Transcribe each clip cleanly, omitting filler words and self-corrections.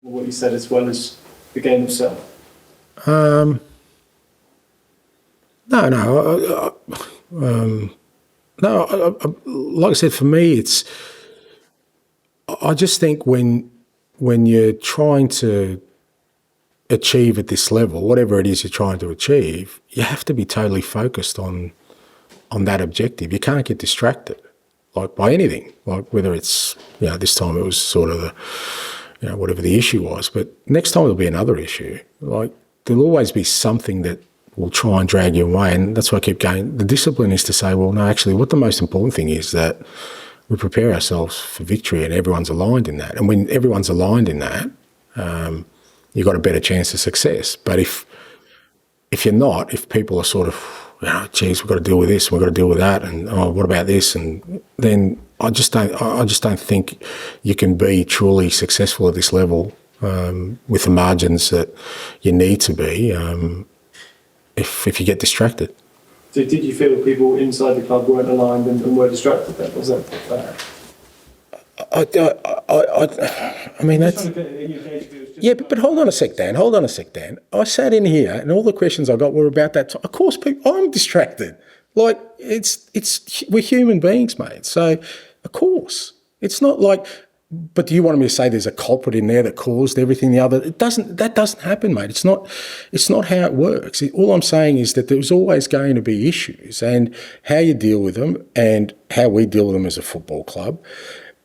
what you said, as well as the game itself? No. Like I said, for me, I just think when you're trying to achieve at this level, whatever it is you're trying to achieve, you have to be totally focused on that objective. You can't get distracted, like, by anything, like whether it's, this time it was sort of the, whatever the issue was, but next time there'll be another issue. Like, there'll always be something that will try and drag you away, and that's why I keep going. The discipline is to say, well, no, actually, what the most important thing is that we prepare ourselves for victory, and everyone's aligned in that. And when everyone's aligned in that, you've got a better chance of success. But if you're not, if people are sort of, geez, we've got to deal with this, we've got to deal with that, and what about this? And then I just don't think you can be truly successful at this level with the margins that you need to be if you get distracted. So did you feel people inside the club weren't aligned and were distracted then? Was that I mean, that's... Yeah, but hold on a sec, Dan. I sat in here and all the questions I got were about that. Of course, I'm distracted. Like, we're human beings, mate. So, of course. It's not like... But do you want me to say there's a culprit in there that caused everything the other? That doesn't happen, mate. It's not how it works. All I'm saying is that there's always going to be issues, and how you deal with them and how we deal with them as a football club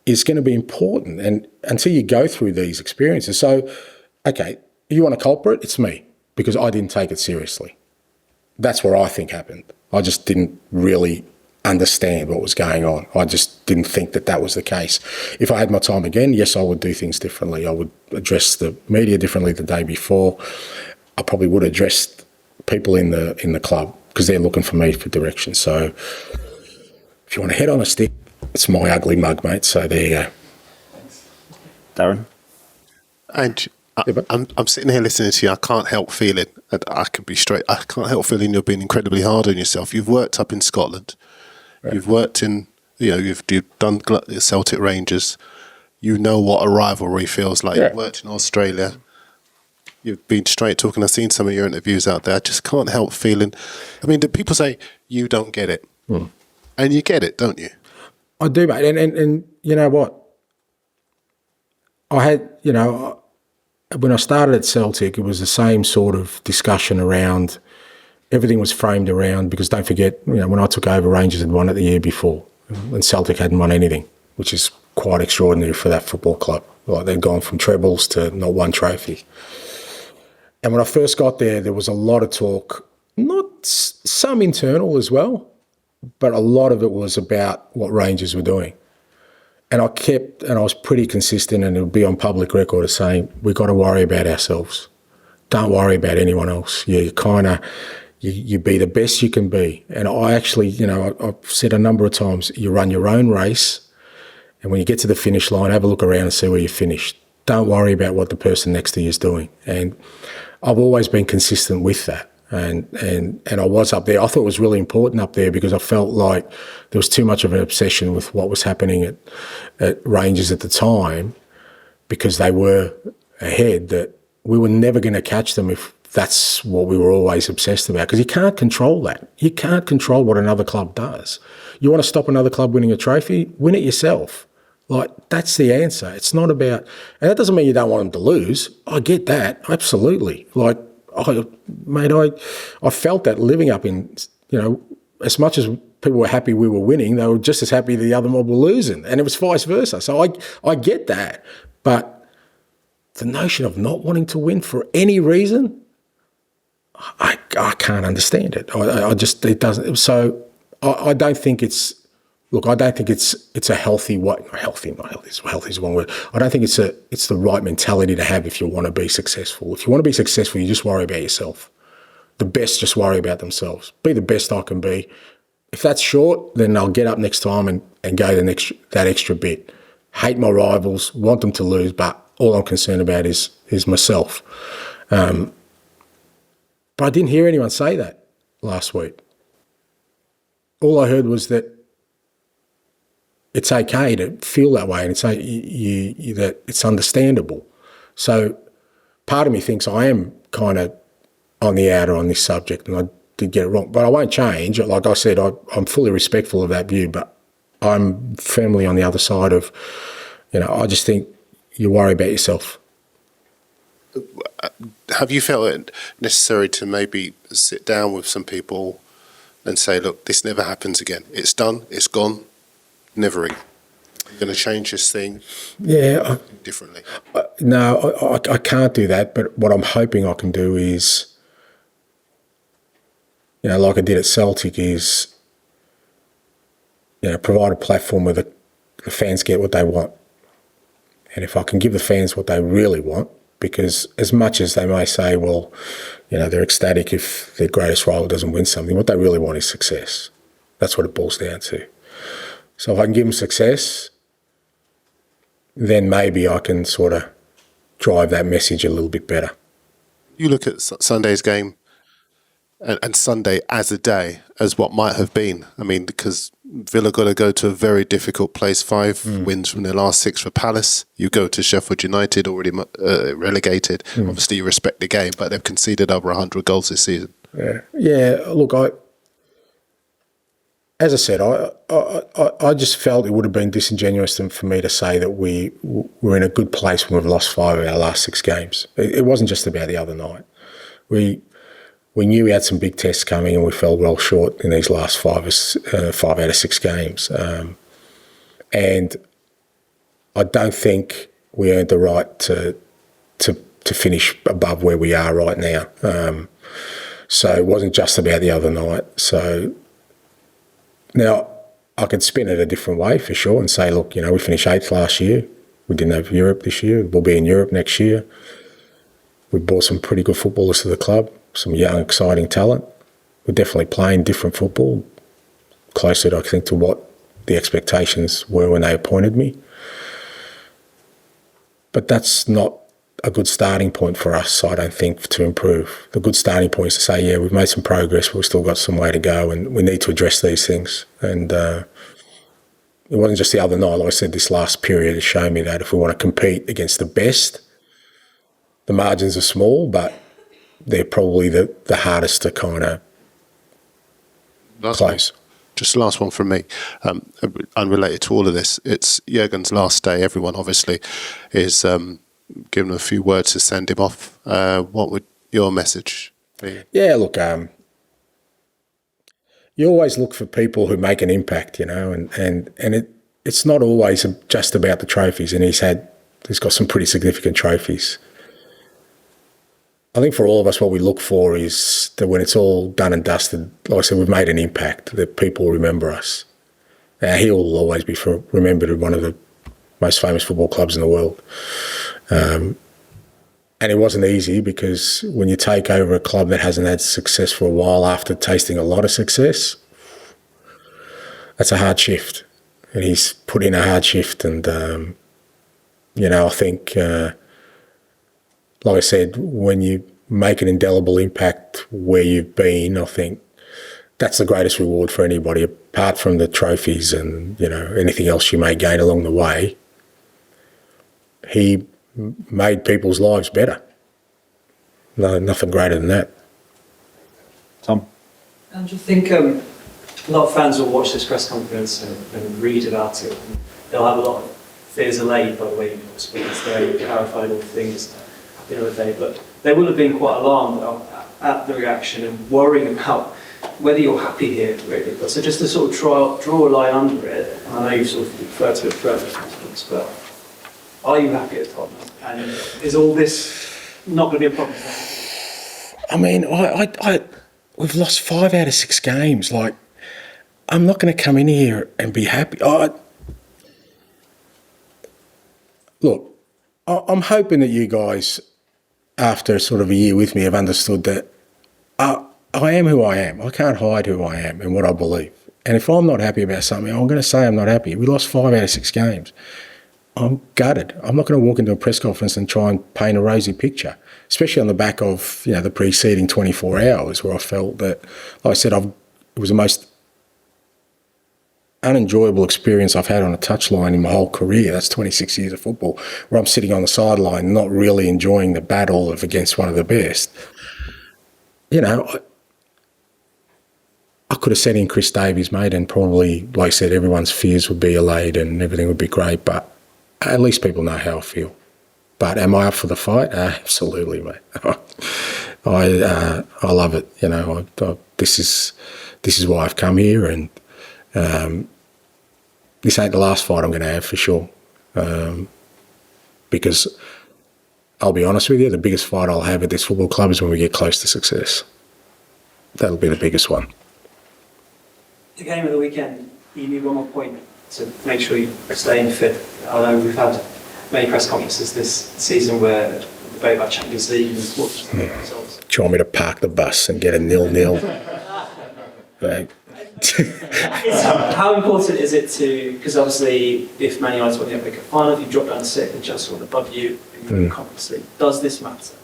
is going to be important, and until you go through these experiences. So, okay, you want a culprit? It's me, because I didn't take it seriously. That's what I think happened. I just didn't really understand what was going on. I just didn't think that was the case. If I had my time again, yes, I would do things differently. I would address the media differently the day before. I probably would address people in the club, because they're looking for me for direction. So if you want to head on a stick, it's my ugly mug, mate. So there you go. Thanks. Darren? And I'm sitting here listening to you. I can't help feeling, and I can be straight, I can't help feeling you're being incredibly hard on yourself. You've worked up in Scotland. Right. You've worked in, you've done Celtic Rangers. You know what a rivalry feels like. Yeah. You've worked in Australia. You've been straight talking. I've seen some of your interviews out there. I just can't help feeling. I mean, people say you don't get it, and you get it, don't you? I do, mate. And you know what? I had, when I started at Celtic, it was the same sort of discussion around. Everything was framed around, because don't forget, when I took over, Rangers had won it the year before, and Celtic hadn't won anything, which is quite extraordinary for that football club. Like, they'd gone from trebles to not one trophy. And when I first got there was a lot of talk, not some internal as well, but a lot of it was about what Rangers were doing. And I was pretty consistent, and it would be on public record as saying, we've got to worry about ourselves. Don't worry about anyone else. You be the best you can be. And I actually, I've said a number of times, you run your own race, and when you get to the finish line, have a look around and see where you finished. Don't worry about what the person next to you is doing. And I've always been consistent with that. And I was up there. I thought it was really important up there, because I felt like there was too much of an obsession with what was happening at Rangers at the time, because they were ahead, that we were never going to catch them if that's what we were always obsessed about, because you can't control that. You can't control what another club does. You want to stop another club winning a trophy? Win it yourself. Like, that's the answer. It's not about... And that doesn't mean you don't want them to lose. I get that, absolutely. Like, I felt that living up in, as much as people were happy we were winning, they were just as happy the other mob were losing. And it was vice versa. So I get that. But the notion of not wanting to win for any reason... I can't understand it. It doesn't. So I don't think it's. Look, I don't think it's a healthy way. Not healthy. Healthy is one word. I don't think it's the right mentality to have if you want to be successful. If you want to be successful, you just worry about yourself. The best just worry about themselves. Be the best I can be. If that's short, then I'll get up next time and go that extra bit. Hate my rivals, want them to lose, but all I'm concerned about is myself. But I didn't hear anyone say that last week. All I heard was that it's okay to feel that way, and it's that it's understandable. So part of me thinks I am kind of on the outer on this subject, and I did get it wrong. But I won't change. Like I said, I'm fully respectful of that view, but I'm firmly on the other side of, I just think you worry about yourself. Have you felt it necessary to maybe sit down with some people and say, look, this never happens again. It's done. It's gone. Never again. I'm going to change this thing differently. No, I can't do that. But what I'm hoping I can do is, like I did at Celtic, is, provide a platform where the fans get what they want. And if I can give the fans what they really want, because as much as they may say, well, they're ecstatic if their greatest rival doesn't win something, what they really want is success. That's what it boils down to. So if I can give them success, then maybe I can sort of drive that message a little bit better. You look at Sunday's game and Sunday as a day, as what might have been. I mean, because Villa got to go to a very difficult place, 5 wins from their last 6 for Palace. You go to Sheffield United, already relegated. Obviously, you respect the game, but they've conceded over 100 goals this season. Yeah. Look, as I said, I just felt it would have been disingenuous for me to say that we were in a good place when we've lost 5 of our last 6 games. It wasn't just about the other night. We knew we had some big tests coming, and we fell well short in these last 5 out of 6 games. And I don't think we earned the right to finish above where we are right now. So it wasn't just about the other night. So now I could spin it a different way for sure and say, look, we finished 8th last year. We didn't have Europe this year. We'll be in Europe next year. We brought some pretty good footballers to the club. Some young, exciting talent. We're definitely playing different football, closer, I think, to what the expectations were when they appointed me. But that's not a good starting point for us, I don't think, to improve. The good starting point is to say, yeah, we've made some progress, but we've still got some way to go, and we need to address these things. And it wasn't just the other night. Like I said, this last period has shown me that if we want to compete against the best, the margins are small, but they're probably the hardest to kind of close. Just the last one from me, unrelated to all of this. It's Jurgen's last day. Everyone obviously is giving him a few words to send him off. What would your message be? Yeah, look, you always look for people who make an impact, and it's not always just about the trophies, and he's got some pretty significant trophies. I think for all of us, what we look for is that when it's all done and dusted, like I said, we've made an impact, that people remember us. He'll always be remembered as one of the most famous football clubs in the world. And it wasn't easy, because when you take over a club that hasn't had success for a while after tasting a lot of success, that's a hard shift. And he's put in a hard shift, and, I think... like I said, when you make an indelible impact where you've been, I think that's the greatest reward for anybody, apart from the trophies and, anything else you may gain along the way. He made people's lives better. No, nothing greater than that. Tom? And do you think a lot of fans will watch this press conference and read about it, and they'll have a lot of fears allayed by the way you speak today, you clarified all the things the other day, but they will have been quite alarmed at the reaction and worrying about whether you're happy here, really. But so just to sort of draw a line under it, I know you sort of refer to it throughout the conference, but are you happy at Tottenham? And is all this not going to be a problem? I mean, we've lost 5 out of 6 games. Like, I'm not going to come in here and be happy. Look, I'm hoping that you guys, after sort of a year with me, have understood that I am who I am. I can't hide who I am and what I believe. And if I'm not happy about something, I'm going to say I'm not happy. We lost 5 out of 6 games. I'm gutted. I'm not going to walk into a press conference and try and paint a rosy picture, especially on the back of the preceding 24 hours where I felt that, like I said, it was the most unenjoyable experience I've had on a touchline in my whole career. That's 26 years of football, where I'm sitting on the sideline not really enjoying the battle of against one of the best. You know, I could have sent in Chris Davies, mate, and probably, like I said, everyone's fears would be allayed and everything would be great, but at least people know how I feel. But am I up for the fight? Absolutely, mate. I love it. You know, this is why I've come here, and this ain't the last fight I'm going to have for sure. Because I'll be honest with you, the biggest fight I'll have at this football club is when we get close to success. That'll be the biggest one. The game of the weekend, you need one more point to make sure you're staying fit. I know we've had many press conferences this season where the debate about Champions League and what's the results. Do you want me to park the bus and get a 0-0? How important is it to, because obviously if Man United won the FA Cup final, if you drop down to sixth and Chelsea won above you in the Conference League, does this matter?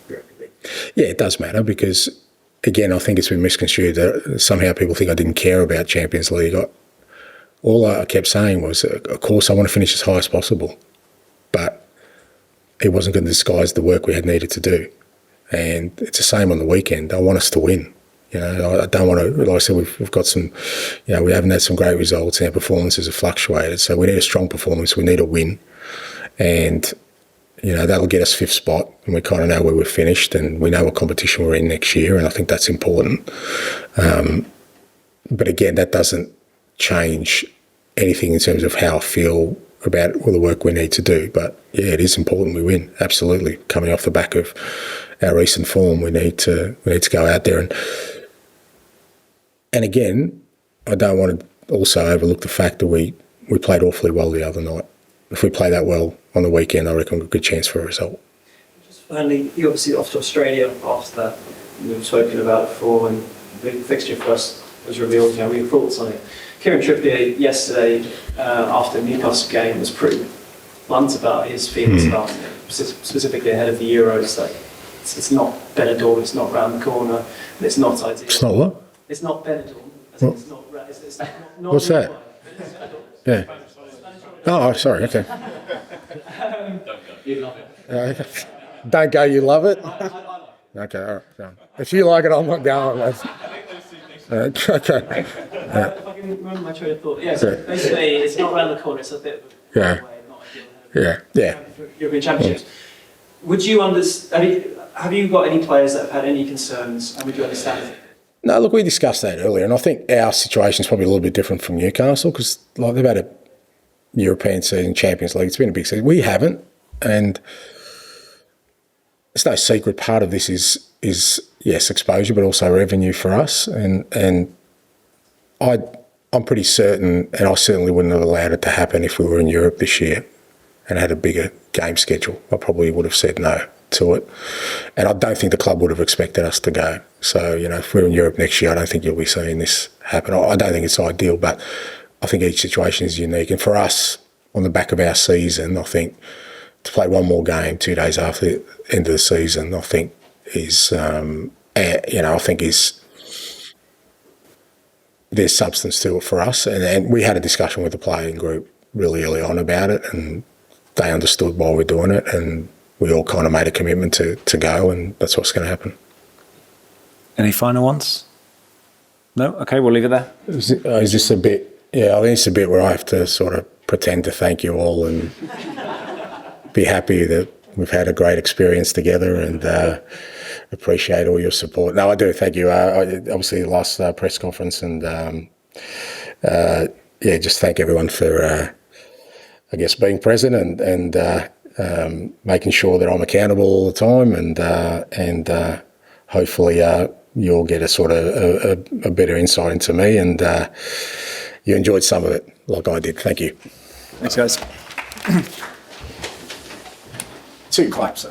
Yeah, it does matter because, again, I think it's been misconstrued that somehow people think I didn't care about Champions League. All I kept saying was, of course, I want to finish as high as possible, but it wasn't going to disguise the work we had needed to do. And it's the same on the weekend. I want us to win. You know, I don't want to, like I said, we've got some, you know, we haven't had some great results and our performances have fluctuated. So we need a strong performance. We need a win. And, you know, that'll get us fifth spot, and we kind of know where we're finished and we know what competition we're in next year, and I think that's important. But again, that doesn't change anything in terms of how I feel about all the work we need to do. But yeah, it is important we win, absolutely. Coming off the back of our recent form, we need to go out there and again, I don't want to also overlook the fact that we played awfully well the other night. If we play that well on the weekend, I reckon we've got a good chance for a result. Just finally, you're obviously off to Australia after that. We've spoken about it before, and the fixture for us was revealed. You know, your thoughts on it. Kieran Trippier yesterday, after the Newcastle game, was pretty blunt about his feelings about it, specifically ahead of the Euros. Like, it's not Benidorm, it's not round the corner, and it's not ideal. It's not what? It's not Benidorm. It's not What's that? Yeah. Oh, sorry. Okay. You love it. Don't go. You love it. Okay. All right. Done. If you like it, I'm not going. Okay. If I can remember my train of thought. Yeah. So basically, it's not around the corner. It's a bit of a way, not ideal. Yeah. European Championships. Would you understand? Have you got any players that have had any concerns, and would you understand it? No, look, we discussed that earlier, and I think our situation is probably a little bit different from Newcastle because like they've had a European season, Champions League. It's been a big season. We haven't, and it's no secret. Part of this is yes, exposure, but also revenue for us. And I'm pretty certain, and I certainly wouldn't have allowed it to happen if we were in Europe this year and had a bigger game schedule. I probably would have said no to it, and I don't think the club would have expected us to go. So, you know, if we're in Europe next year, I don't think you'll be seeing this happen. I don't think it's ideal, but I think each situation is unique. And for us, on the back of our season, I think to play one more game 2 days after the end of the season, I think is, there's substance to it for us. And we had a discussion with the playing group really early on about it, and they understood why we're doing it, and we all kind of made a commitment to go, and that's what's going to happen. Any final ones? No? Okay, we'll leave it there. Is this a bit... Yeah, I think it's a bit where I have to sort of pretend to thank you all and be happy that we've had a great experience together and appreciate all your support. No, I do. Thank you. Obviously, last press conference and, just thank everyone for, being present and making sure that I'm accountable all the time and hopefully you'll get a sort of a better insight into me and you enjoyed some of it like I did. Thank you. Thanks, guys. 2 claps.